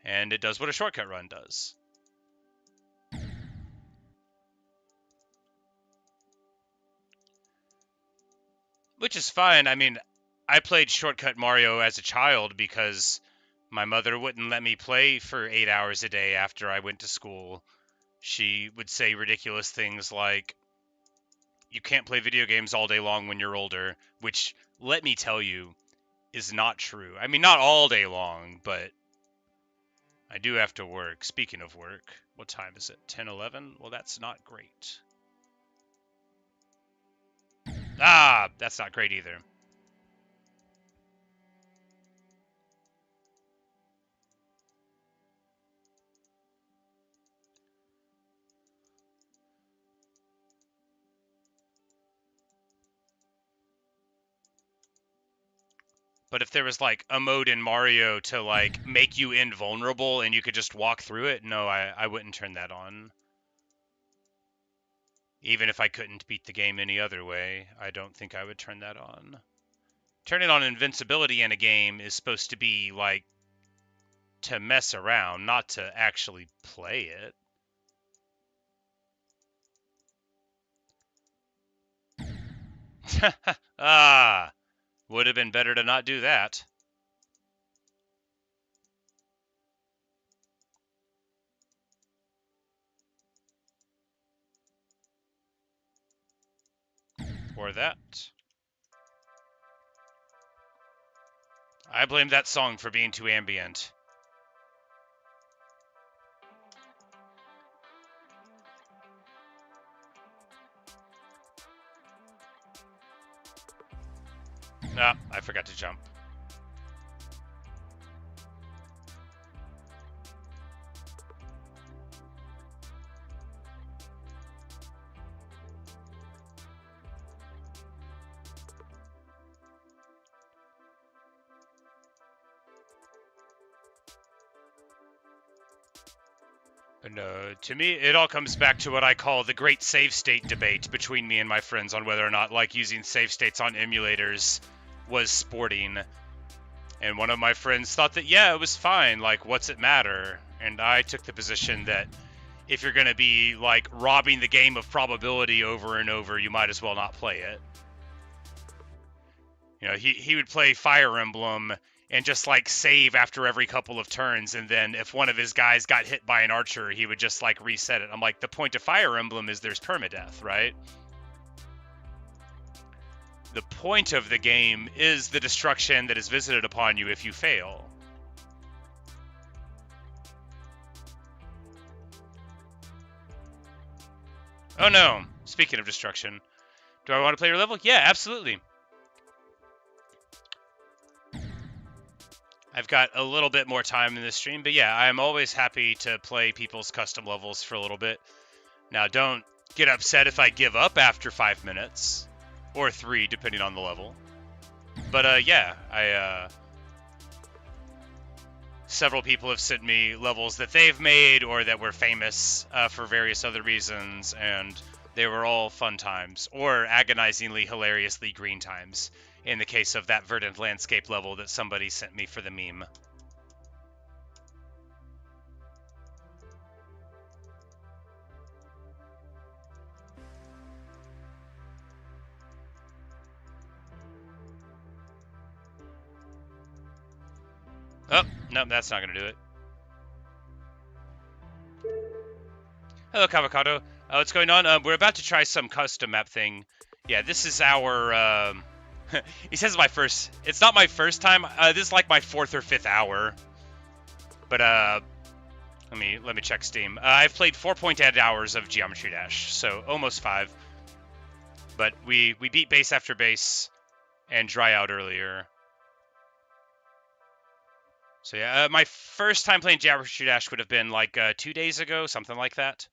and it does what a shortcut run does. Which is fine. I mean, I played Shortcut Mario as a child because my mother wouldn't let me play for 8 hours a day after I went to school. She would say ridiculous things like, you can't play video games all day long when you're older, which, let me tell you, is not true. I mean, not all day long, but I do have to work. Speaking of work, what time is it? 10:11? Well, that's not great. Ah, that's not great either. But if there was like a mode in Mario to like make you invulnerable and you could just walk through it, no, I wouldn't turn that on. Even if I couldn't beat the game any other way, I don't think I would turn that on. Turning on invincibility in a game is supposed to be like to mess around, not to actually play it. Ah, would have been better to not do that. for that. I blame that song for being too ambient. Ah, I forgot to jump. No, to me, it all comes back to what I call the great save state debate between me and my friends on whether or not, like, using save states on emulators was sporting. And one of my friends thought that, yeah, it was fine, like, what's it matter? And I took the position that if you're going to be, like, robbing the game of probability over and over, you might as well not play it. You know, he would play Fire Emblem and just, like, save after every couple of turns, and then if one of his guys got hit by an archer, he would just, like, reset it. I'm like, the point of Fire Emblem is there's permadeath, right? The point of the game is the destruction that is visited upon you if you fail. Oh no, speaking of destruction, do I want to play your level? Yeah, absolutely. I've got a little bit more time in this stream, but yeah, I'm always happy to play people's custom levels for a little bit. Now, don't get upset if I give up after 5 minutes, or 3, depending on the level. But yeah, several people have sent me levels that they've made or that were famous for various other reasons, and they were all fun times, or agonizingly, hilariously green times, in the case of that Verdant Landscape level that somebody sent me for the meme. Oh, no, that's not going to do it. Hello, Cavocado. What's going on? We're about to try some custom map thing. Yeah, this is our... he says it's not my first time. This is like my 4th or 5th hour. But let me check Steam. I've played 4.8 hours of Geometry Dash, so almost 5. But we beat base after base and dry out earlier. So yeah, my first time playing Geometry Dash would have been like 2 days ago, something like that.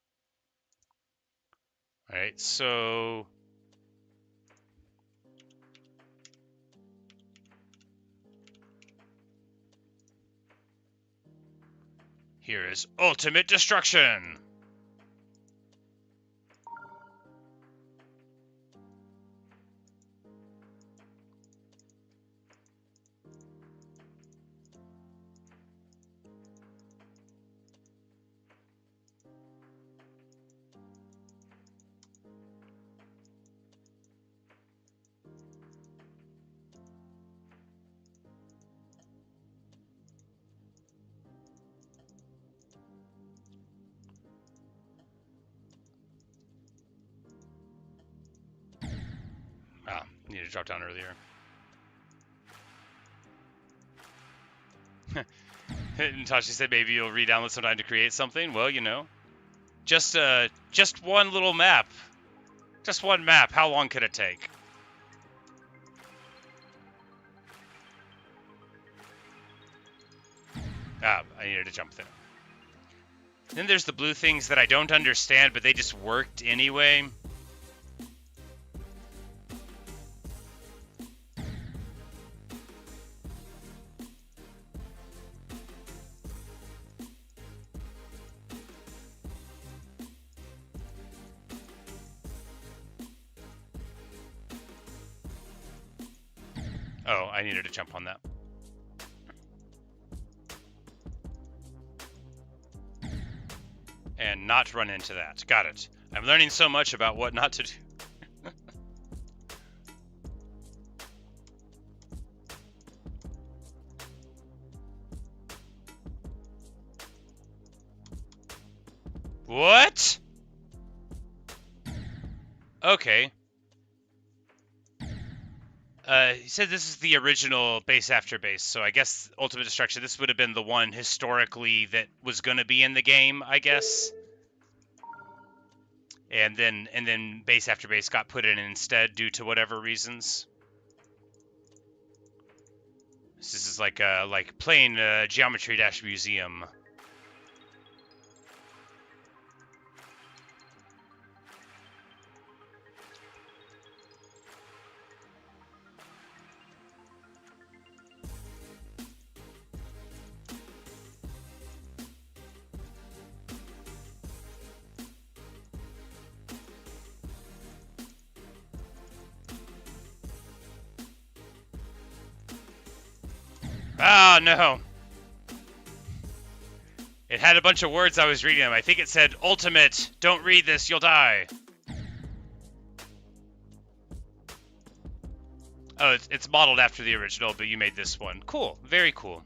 All right, so here is Ultimate Destruction. Ah, need to drop down earlier. Natasha said maybe you'll re-download sometime to create something. Well, you know, just one little map. Just one map. How long could it take? Ah, I needed to jump there. Then there's the blue things that I don't understand, but they just worked anyway. Oh, I needed to jump on that. And not run into that. Got it. I'm learning so much about what not to do. What? Okay. He said this is the original base after base, so I guess Ultimate Destruction, this would have been the one historically that was going to be in the game, I guess. And then base after base got put in instead due to whatever reasons. This is like playing Geometry Dash Museum. Oh, no. It had a bunch of words I was reading them. I think it said, Ultimate, don't read this, you'll die. Oh, it's modeled after the original, but you made this one. Cool. Very cool.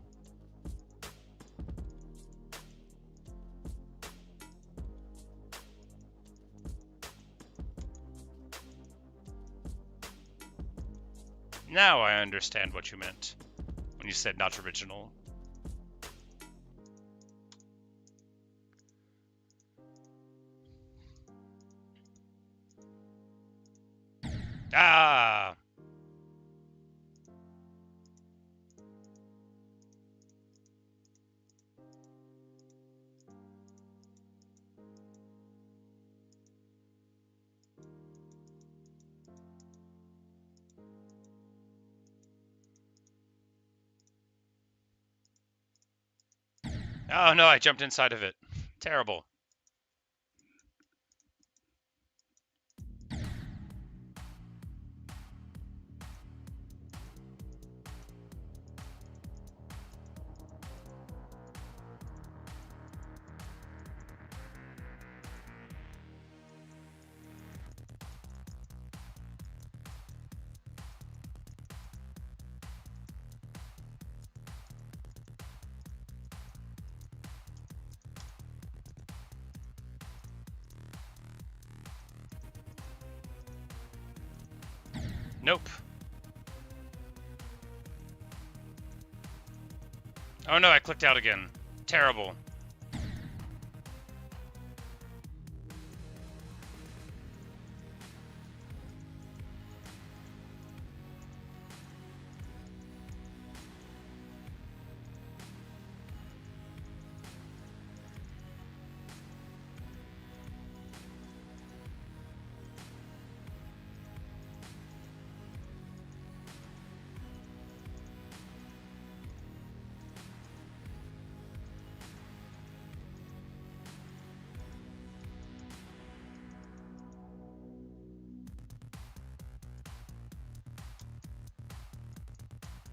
Now I understand what you meant when you said not original. Ah! Oh no, I jumped inside of it. Terrible. Nope. Oh no, I clicked out again. Terrible.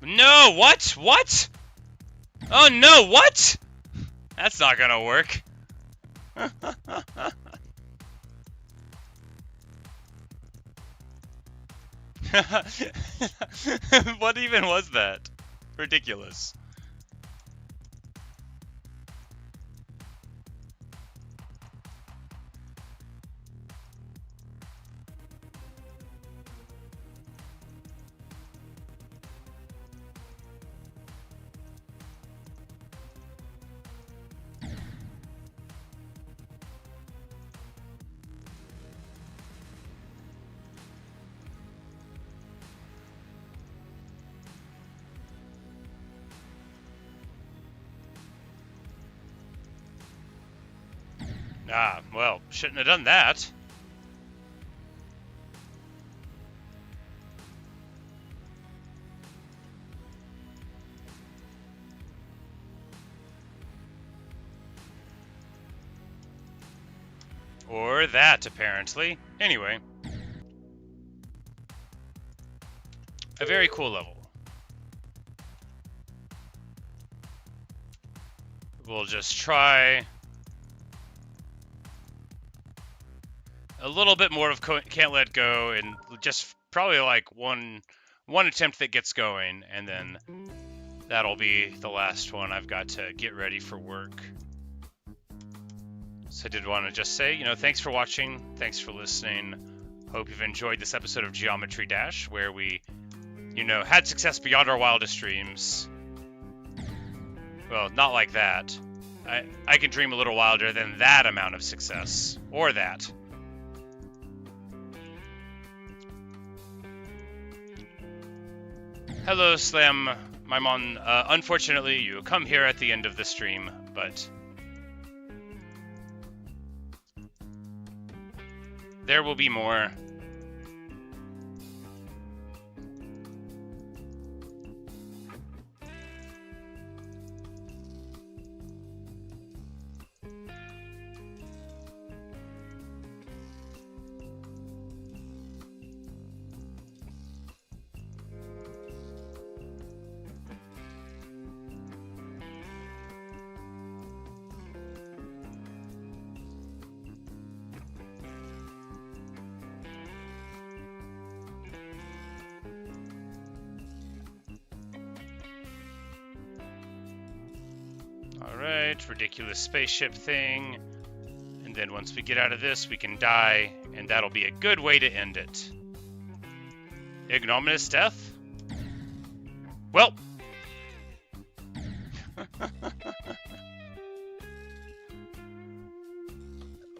No, what? What? Oh no, what? That's not gonna work. What even was that? Ridiculous. Ah, well, shouldn't have done that. Or that, apparently. Anyway. A very cool level. We'll just try a little bit more of Can't Let Go, and just probably like one attempt that gets going, and then that'll be the last one. I've got to get ready for work. So I did want to just say, thanks for watching, thanks for listening. Hope you've enjoyed this episode of Geometry Dash, where we, you know, had success beyond our wildest dreams. Well, not like that. I can dream a little wilder than that amount of success. Or that. Hello, Slam Maimon. Unfortunately, you come here at the end of the stream, but there will be more. Alright, ridiculous spaceship thing. And then once we get out of this, we can die, and that'll be a good way to end it. Ignominious death? Well.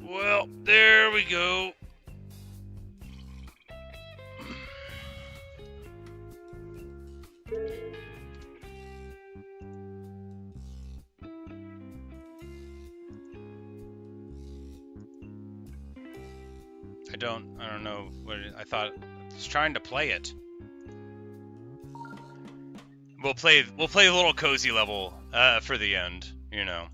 Well, there we go. I don't know what I thought. I was trying to play it. We'll play a little cozy level for the end, you know.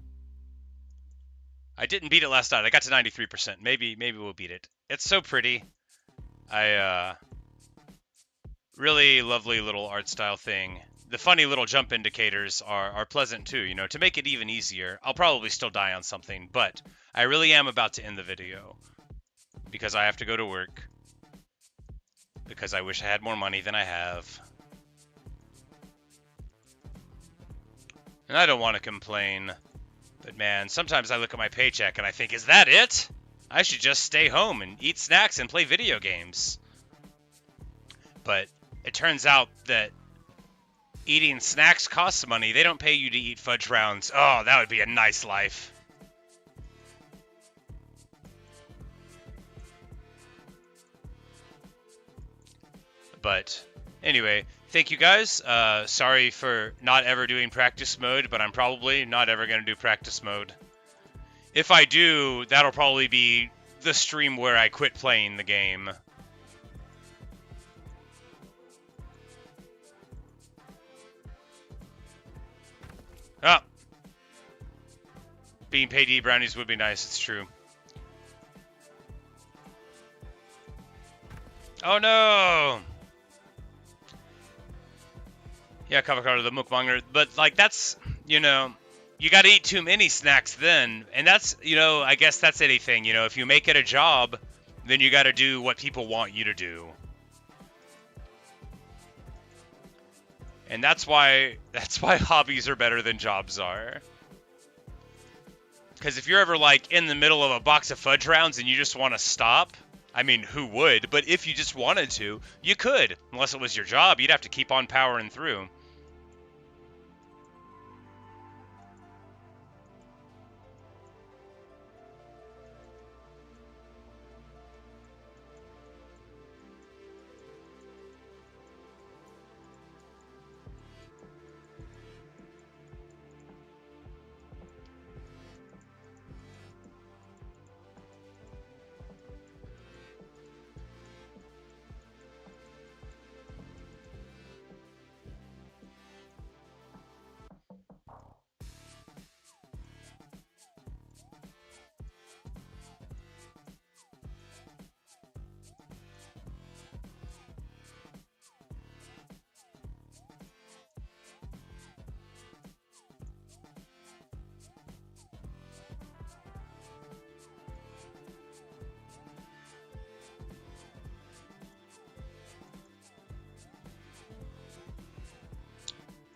I didn't beat it last night. I got to 93%. Maybe we'll beat it. It's so pretty. Really lovely little art style thing. The funny little jump indicators are pleasant too, you know, to make it even easier. I'll probably still die on something, but I really am about to end the video. Because I have to go to work. Because I wish I had more money than I have. And I don't want to complain. But man, sometimes I look at my paycheck and I think, is that it? I should just stay home and eat snacks and play video games. But it turns out that eating snacks costs money. They don't pay you to eat fudge rounds. Oh, that would be a nice life. But anyway, thank you guys. Sorry for not ever doing practice mode, but I'm probably not ever going to do practice mode. If I do, that'll probably be the stream where I quit playing the game. Ah. Being paid to eat brownies would be nice, it's true. Oh no! Yeah, Kavakara, the mukbanger, but like that's, you know, you got to eat too many snacks then, and that's, you know, I guess that's anything, you know, if you make it a job, then you got to do what people want you to do. And that's why hobbies are better than jobs are. Because if you're ever like in the middle of a box of fudge rounds and you just want to stop, I mean, who would? But if you just wanted to, you could. Unless it was your job, you'd have to keep on powering through.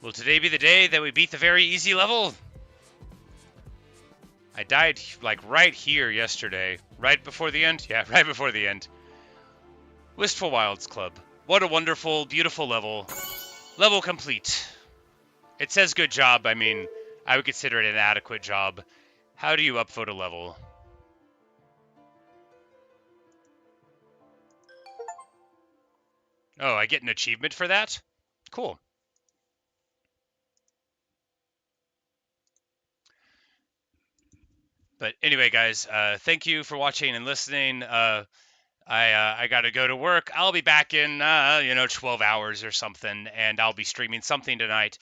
Will today be the day that we beat the very easy level? I died, like, right here yesterday. Right before the end? Yeah, right before the end. Wistful Wilds Club. What a wonderful, beautiful level. Level complete. It says good job. I mean, I would consider it an adequate job. How do you upvote a level? Oh, I get an achievement for that? Cool. But anyway, guys, thank you for watching and listening. I got to go to work. I'll be back in 12 hours or something, and I'll be streaming something tonight.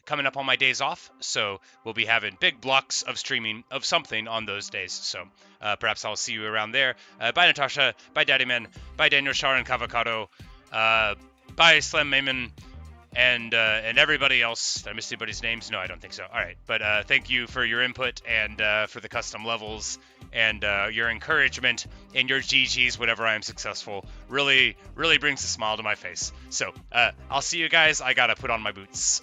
Coming up on my days off, so we'll be having big blocks of streaming of something on those days. So perhaps I'll see you around there. Bye, Natasha. Bye, Daddyman. Bye, Daniel Sharon Cavacado. Bye, Slim Mayman. And everybody else. Did I miss anybody's names? No, I don't think so. All right, but thank you for your input and for the custom levels and your encouragement and your GGs whenever I am successful. Really, really brings a smile to my face. So I'll see you guys. I gotta put on my boots.